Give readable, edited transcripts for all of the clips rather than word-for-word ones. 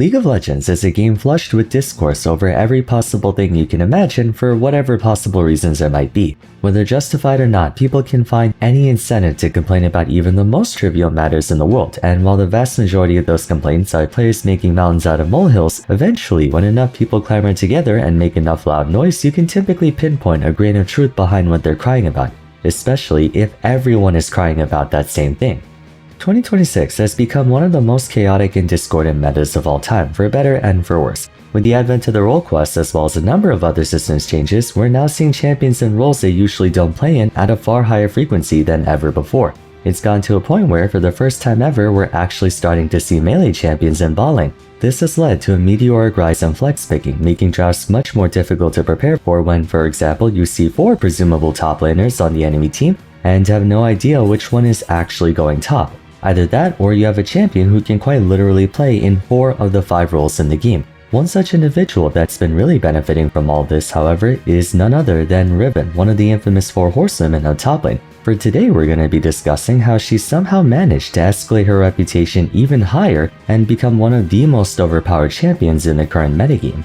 League of Legends is a game flushed with discourse over every possible thing you can imagine for whatever possible reasons there might be. Whether justified or not, people can find any incentive to complain about even the most trivial matters in the world, and while the vast majority of those complaints are players making mountains out of molehills, eventually when enough people clamor together and make enough loud noise, you can typically pinpoint a grain of truth behind what they're crying about, especially if everyone is crying about that same thing. 2026 has become one of the most chaotic and discordant metas of all time, for better and for worse. With the advent of the role quest as well as a number of other systems changes, we're now seeing champions in roles they usually don't play in at a far higher frequency than ever before. It's gotten to a point where, for the first time ever, we're actually starting to see melee champions in bot lane. This has led to a meteoric rise in flex picking, making drafts much more difficult to prepare for when, for example, you see 4 presumable top laners on the enemy team and have no idea which one is actually going top. Either that, or you have a champion who can quite literally play in 4 of the 5 roles in the game. One such individual that's been really benefiting from all this, however, is none other than Riven, one of the infamous 4 horsewomen of top lane. For today, we're going to be discussing how she somehow managed to escalate her reputation even higher and become one of the most overpowered champions in the current metagame.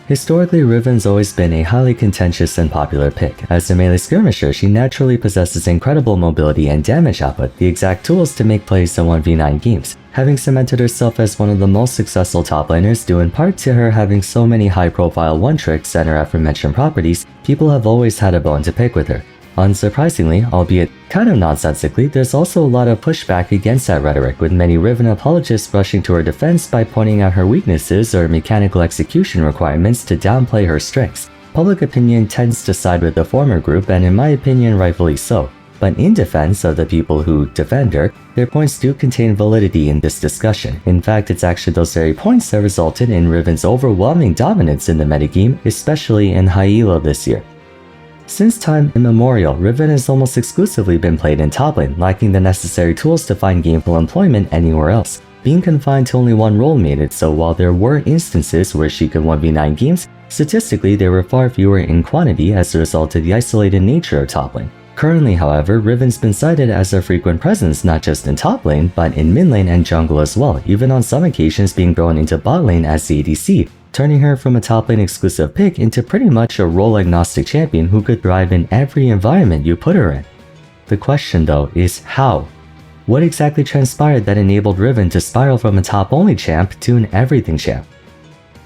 Historically, Riven's always been a highly contentious and popular pick. As a melee skirmisher, she naturally possesses incredible mobility and damage output, the exact tools to make plays in 1v9 games. Having cemented herself as one of the most successful top laners due in part to her having so many high-profile one-tricks and her aforementioned properties, people have always had a bone to pick with her. Unsurprisingly, albeit kind of nonsensically, there's also a lot of pushback against that rhetoric, with many Riven apologists rushing to her defense by pointing out her weaknesses or mechanical execution requirements to downplay her strengths. Public opinion tends to side with the former group, and in my opinion rightfully so. But in defense of the people who defend her, their points do contain validity in this discussion. In fact, it's actually those very points that resulted in Riven's overwhelming dominance in the metagame, especially in high elo this year. Since time immemorial, Riven has almost exclusively been played in top lane, lacking the necessary tools to find gainful employment anywhere else. Being confined to only one role made it so while there were instances where she could 1v9 games, statistically there were far fewer in quantity as a result of the isolated nature of top lane. Currently, however, Riven's been cited as a frequent presence not just in top lane, but in mid lane and jungle as well, even on some occasions being thrown into bot lane as the ADC, turning her from a top lane exclusive pick into pretty much a role agnostic champion who could thrive in every environment you put her in. The question though is how? What exactly transpired that enabled Riven to spiral from a top only champ to an everything champ?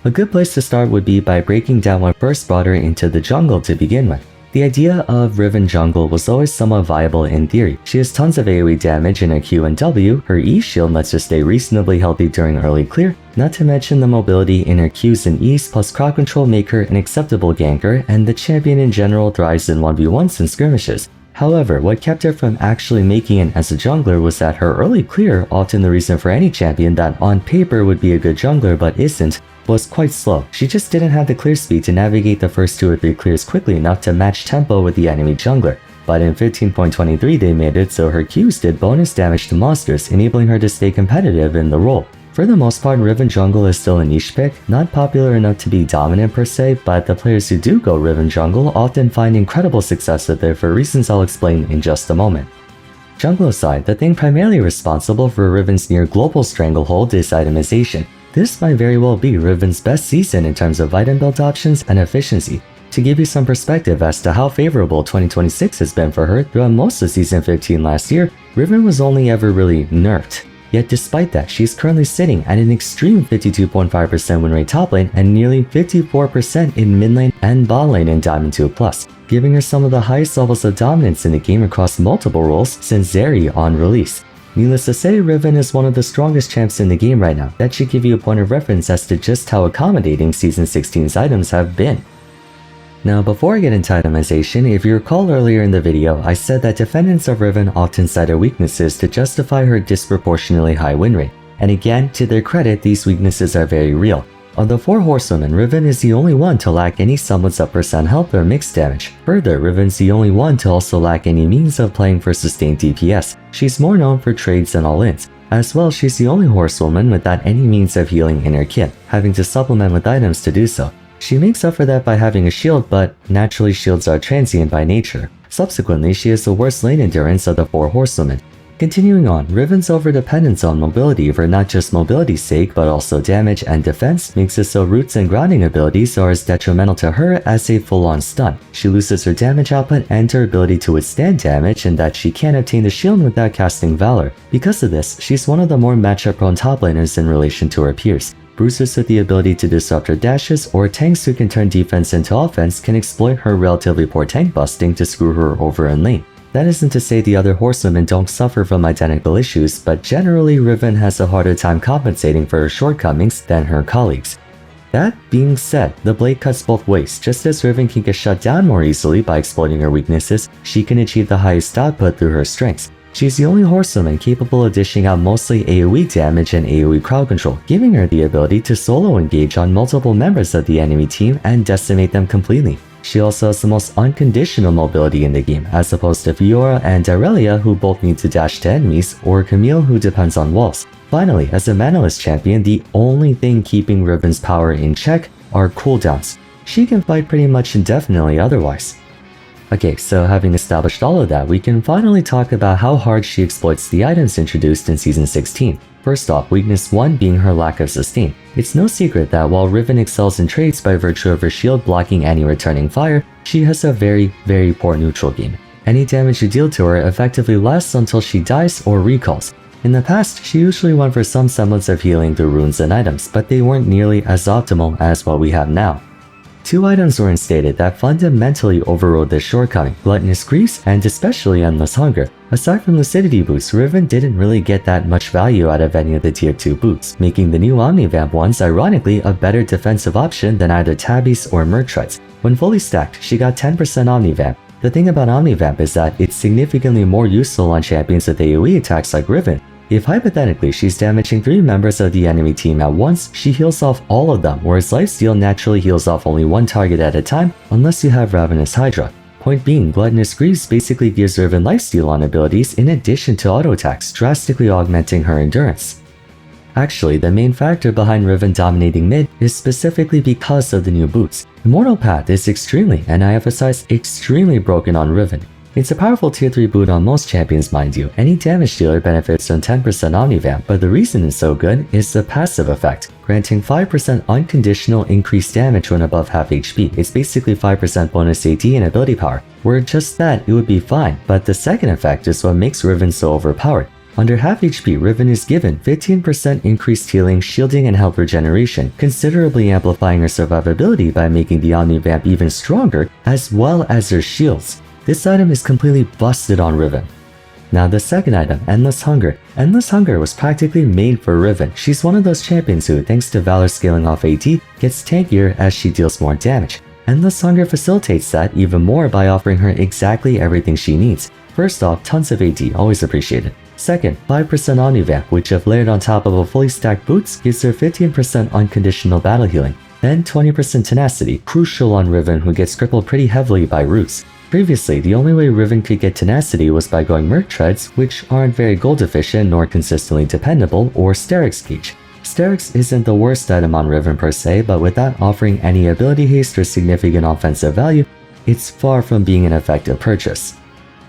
A good place to start would be by breaking down what first brought her into the jungle to begin with. The idea of Riven jungle was always somewhat viable in theory. She has tons of AoE damage in her Q and W, her E shield lets her stay reasonably healthy during early clear, not to mention the mobility in her Qs and Es plus crowd control make her an acceptable ganker, and the champion in general thrives in 1v1s and skirmishes. However, what kept her from actually making it as a jungler was that her early clear, often the reason for any champion that on paper would be a good jungler but isn't, was quite slow. She just didn't have the clear speed to navigate the first 2 or 3 clears quickly enough to match tempo with the enemy jungler. But in 15.23 they made it so her Qs did bonus damage to monsters, enabling her to stay competitive in the role. For the most part, Riven jungle is still a niche pick, not popular enough to be dominant per se, but the players who do go Riven jungle often find incredible success with it for reasons I'll explain in just a moment. Jungle aside, the thing primarily responsible for Riven's near global stranglehold is itemization. This might very well be Riven's best season in terms of item build options and efficiency. To give you some perspective as to how favorable 2026 has been for her, throughout most of Season 15 last year, Riven was only ever really nerfed. Yet despite that, she's currently sitting at an extreme 52.5% win rate top lane and nearly 54% in mid lane and bot lane in Diamond 2+, giving her some of the highest levels of dominance in the game across multiple roles since Zeri on release. Needless to say, Riven is one of the strongest champs in the game right now. That should give you a point of reference as to just how accommodating Season 16's items have been. Now, before I get into itemization, if you recall earlier in the video, I said that defendants of Riven often cite her weaknesses to justify her disproportionately high win rate. And again, to their credit, these weaknesses are very real. Of the 4 horsewomen, Riven is the only one to lack any semblance of percent health or mixed damage. Further, Riven's the only one to also lack any means of playing for sustained DPS. She's more known for trades and all-ins. As well, she's the only horsewoman without any means of healing in her kit, having to supplement with items to do so. She makes up for that by having a shield, but naturally shields are transient by nature. Subsequently, she has the worst lane endurance of the 4 horsewomen. Continuing on, Riven's overdependence on mobility for not just mobility's sake but also damage and defense makes it so roots and grounding abilities are as detrimental to her as a full-on stun. She loses her damage output and her ability to withstand damage in that she can't obtain the shield without casting Valor. Because of this, she's one of the more matchup-prone top laners in relation to her peers. Bruisers with the ability to disrupt her dashes or tanks who can turn defense into offense can exploit her relatively poor tank busting to screw her over in lane. That isn't to say the other horsewomen don't suffer from identical issues, but generally Riven has a harder time compensating for her shortcomings than her colleagues. That being said, the blade cuts both ways. Just as Riven can get shut down more easily by exploiting her weaknesses, she can achieve the highest output through her strengths. She's the only horsewoman capable of dishing out mostly AoE damage and AoE crowd control, giving her the ability to solo engage on multiple members of the enemy team and decimate them completely. She also has the most unconditional mobility in the game, as opposed to Fiora and Irelia, who both need to dash to enemies, or Camille, who depends on walls. Finally, as a manaless champion, the only thing keeping Riven's power in check are cooldowns. She can fight pretty much indefinitely otherwise. Okay, so having established all of that, we can finally talk about how hard she exploits the items introduced in Season 16. First off, weakness 1 being her lack of sustain. It's no secret that while Riven excels in traits by virtue of her shield blocking any returning fire, she has a very poor neutral game. Any damage you deal to her effectively lasts until she dies or recalls. In the past, she usually went for some semblance of healing through runes and items, but they weren't nearly as optimal as what we have now. 2 items were instated that fundamentally overrode this shortcoming: Gluttonous Grease and especially Endless Hunger. Aside from Lucidity boosts, Riven didn't really get that much value out of any of the tier 2 boots, making the new Omnivamp ones ironically a better defensive option than either Tabbies or Murktreads. When fully stacked, she got 10% Omnivamp. The thing about Omnivamp is that it's significantly more useful on champions with AoE attacks like Riven. If hypothetically she's damaging 3 members of the enemy team at once, she heals off all of them, whereas Lifesteal naturally heals off only one target at a time unless you have Ravenous Hydra. Point being, Gluttonous Grease basically gives Riven lifesteal on abilities in addition to auto attacks, drastically augmenting her endurance. Actually, the main factor behind Riven dominating mid is specifically because of the new boots. Immortal Path is extremely, and I emphasize extremely, broken on Riven. It's a powerful tier 3 boot on most champions, mind you. Any damage dealer benefits from 10% Omnivamp, but the reason it's so good is the passive effect, granting 5% unconditional increased damage when above half HP. It's basically 5% bonus AD and ability power. Were it just that, it would be fine, but the second effect is what makes Riven so overpowered. Under half HP, Riven is given 15% increased healing, shielding, and health regeneration, considerably amplifying her survivability by making the Omnivamp even stronger, as well as her shields. This item is completely busted on Riven. Now the second item, Endless Hunger. Endless Hunger was practically made for Riven. She's one of those champions who, thanks to Valor scaling off AD, gets tankier as she deals more damage. Endless Hunger facilitates that even more by offering her exactly everything she needs. First off, tons of AD, always appreciated. Second, 5% Omnivamp, which if layered on top of a fully stacked boots, gives her 15% unconditional battle healing. Then 20% Tenacity, crucial on Riven who gets crippled pretty heavily by roots. Previously, the only way Riven could get Tenacity was by going Murktreads, which aren't very gold efficient nor consistently dependable, or Sterix Gauge. Sterix isn't the worst item on Riven per se, but without offering any ability haste or significant offensive value, it's far from being an effective purchase.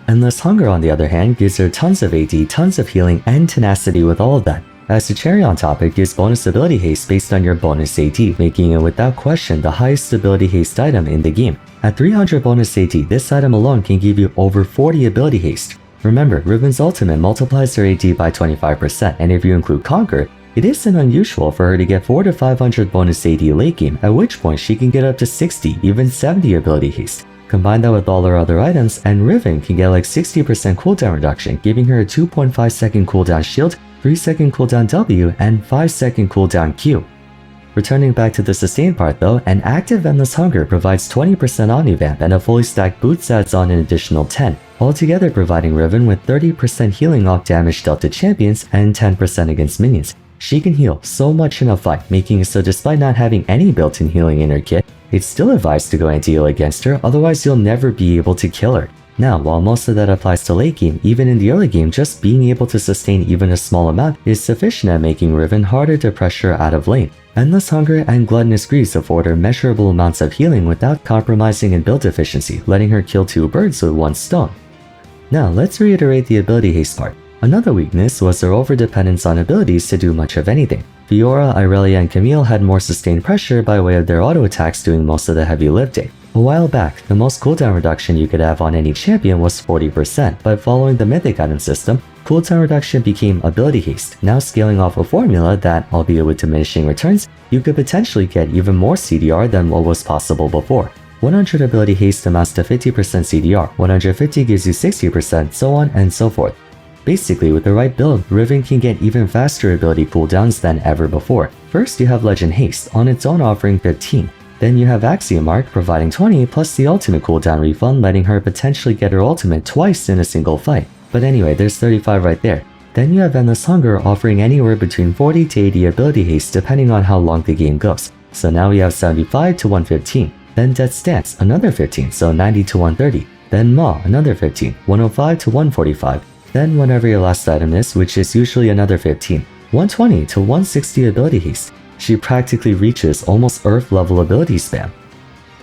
Endless Hunger on the other hand gives her tons of AD, tons of healing, and Tenacity with all of that. As the cherry on top, it gives bonus ability haste based on your bonus AD, making it without question the highest ability haste item in the game. At 300 bonus AD, this item alone can give you over 40 ability haste. Remember, Riven's ultimate multiplies her AD by 25%, and if you include Conquer, it isn't unusual for her to get 400 to 500 bonus AD late game, at which point she can get up to 60, even 70 ability haste. Combine that with all her other items, and Riven can get like 60% cooldown reduction, giving her a 2.5 second cooldown shield, 3 second cooldown W, and 5 second cooldown Q. Returning back to the sustain part though, an active Endless Hunger provides 20% Omnivamp and a fully stacked boots adds on an additional 10, altogether providing Riven with 30% healing off damage dealt to champions and 10% against minions. She can heal so much in a fight, making it so despite not having any built-in healing in her kit, it's still advised to go anti-heal against her, otherwise you'll never be able to kill her. Now, while most of that applies to late game, even in the early game, just being able to sustain even a small amount is sufficient at making Riven harder to pressure out of lane. Endless Hunger and Gluttonous Grease afford her measurable amounts of healing without compromising in build efficiency, letting her kill 2 birds with 1 stone. Now, let's reiterate the ability haste part. Another weakness was their overdependence on abilities to do much of anything. Fiora, Irelia, and Camille had more sustained pressure by way of their auto attacks doing most of the heavy lifting. A while back, the most cooldown reduction you could have on any champion was 40%, but following the mythic item system, cooldown reduction became ability haste, now scaling off a formula that, albeit with diminishing returns, you could potentially get even more CDR than what was possible before. 100 ability haste amounts to 50% CDR, 150 gives you 60%, so on and so forth. Basically, with the right build, Riven can get even faster ability cooldowns than ever before. First, you have Legend Haste, on its own offering 15. Then you have Axiom Arc providing 20 plus the ultimate cooldown refund, letting her potentially get her ultimate twice in a single fight. But anyway, there's 35 right there. Then you have Endless Hunger offering anywhere between 40 to 80 ability haste depending on how long the game goes. So now we have 75 to 115. Then Death Stance, another 15, so 90 to 130. Then Maw, another 15, 105 to 145. Then whatever your last item is, which is usually another 15, 120 to 160 ability haste. She practically reaches almost Earth level ability spam.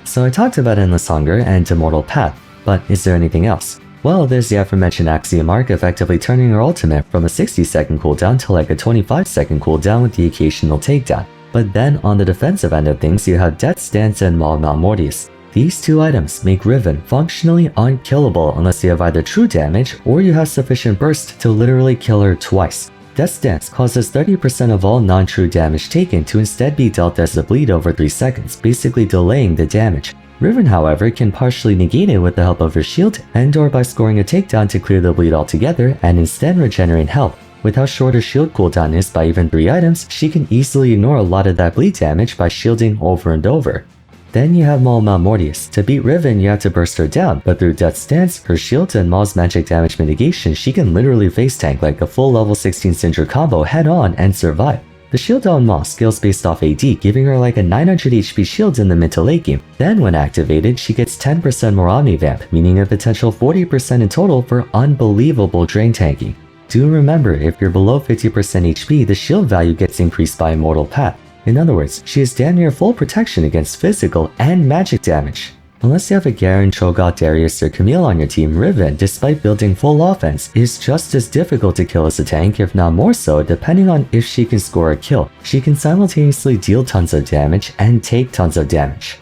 So I talked about Endless Hunger and Immortal Path, but is there anything else? Well, there's the aforementioned Axiom Arc effectively turning her ultimate from a 60-second cooldown to like a 25-second cooldown with the occasional takedown. But then on the defensive end of things, you have Death Stance and Maul Mortius. These two items make Riven functionally unkillable unless you have either true damage or you have sufficient burst to literally kill her twice. Death Stance causes 30% of all non-true damage taken to instead be dealt as a bleed over 3 seconds, basically delaying the damage. Riven, however, can partially negate it with the help of her shield and/or by scoring a takedown to clear the bleed altogether and instead regenerate health. With how short her shield cooldown is by even 3 items, she can easily ignore a lot of that bleed damage by shielding over and over. Then you have Maul Mortius. To beat Riven, you have to burst her down, but through Death Stance, her shield, and Maul's magic damage mitigation, she can literally face tank like a full level 16 Syndra combo head on and survive. The shield on Maul scales based off AD, giving her like a 900 HP shield in the mid to late game. Then when activated, she gets 10% more Omnivamp, meaning a potential 40% in total for unbelievable drain tanking. Do remember, if you're below 50% HP, the shield value gets increased by Immortal Path. In other words, she is damn near full protection against physical and magic damage. Unless you have a Garen, Cho'Gath, Darius, or Camille on your team, Riven, despite building full offense, is just as difficult to kill as a tank, if not more so, depending on if she can score a kill. She can simultaneously deal tons of damage and take tons of damage.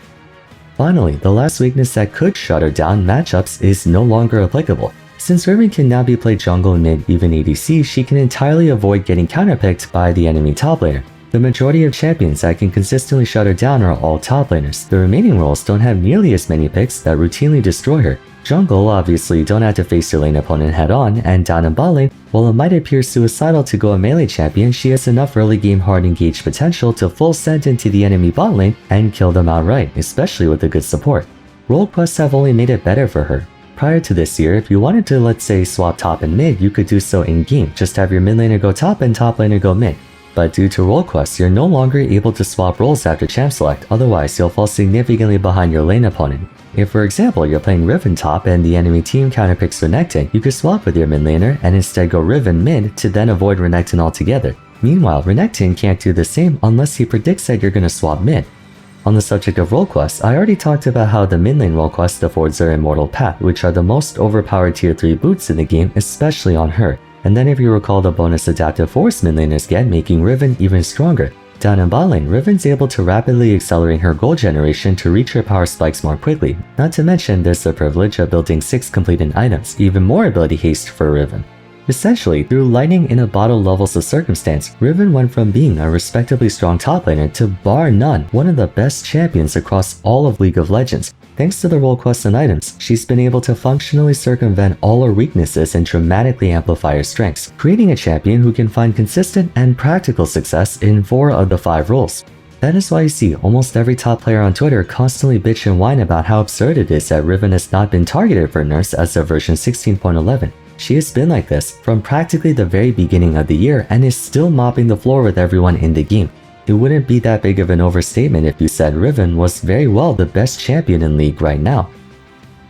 Finally, the last weakness that could shut her down matchups is no longer applicable. Since Riven can now be played jungle, mid, even ADC, she can entirely avoid getting counterpicked by the enemy top laner. The majority of champions that can consistently shut her down are all top laners. The remaining roles don't have nearly as many picks that routinely destroy her. Jungle, obviously, don't have to face your lane opponent head on, and down in bot lane, while it might appear suicidal to go a melee champion, she has enough early game hard engage potential to full send into the enemy bot lane and kill them outright, especially with a good support. Role quests have only made it better for her. Prior to this year, if you wanted to, let's say, swap top and mid, you could do so in-game, just have your mid laner go top and top laner go mid. But due to role quests, you're no longer able to swap roles after champ select, otherwise you'll fall significantly behind your lane opponent. If for example you're playing Riven top and the enemy team counterpicks Renekton, you could swap with your mid laner and instead go Riven mid to then avoid Renekton altogether. Meanwhile, Renekton can't do the same unless he predicts that you're gonna swap mid. On the subject of role quests, I already talked about how the mid lane role quest affords her Immortal Path, which are the most overpowered tier 3 boots in the game, especially on her. And then if you recall the bonus adaptive force mid laners get, making Riven even stronger. Down in bot lane, Riven's able to rapidly accelerate her gold generation to reach her power spikes more quickly. Not to mention there's the privilege of building 6 completed items, even more ability haste for Riven. Essentially, through lightning in a bottle levels of circumstance, Riven went from being a respectably strong top laner to bar none, one of the best champions across all of League of Legends. Thanks to the role quests and items, she's been able to functionally circumvent all her weaknesses and dramatically amplify her strengths, creating a champion who can find consistent and practical success in 4 of the 5 roles. That is why you see almost every top player on Twitter constantly bitch and whine about how absurd it is that Riven has not been targeted for nerfs as of version 16.11. She has been like this from practically the very beginning of the year and is still mopping the floor with everyone in the game. It wouldn't be that big of an overstatement if you said Riven was very well the best champion in League right now.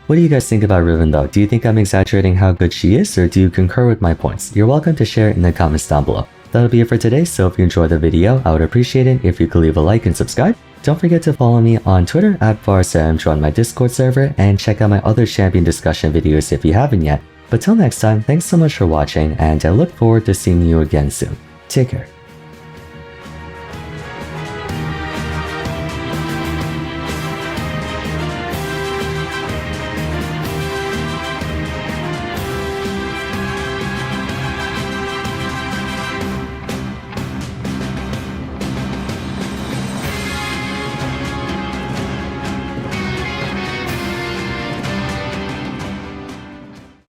What do you guys think about Riven though? Do you think I'm exaggerating how good she is, or do you concur with my points? You're welcome to share it in the comments down below. That'll be it for today, so if you enjoyed the video, I would appreciate it if you could leave a like and subscribe. Don't forget to follow me on Twitter at Vars, join my Discord server, and check out my other champion discussion videos if you haven't yet. But till next time, thanks so much for watching, and I look forward to seeing you again soon. Take care.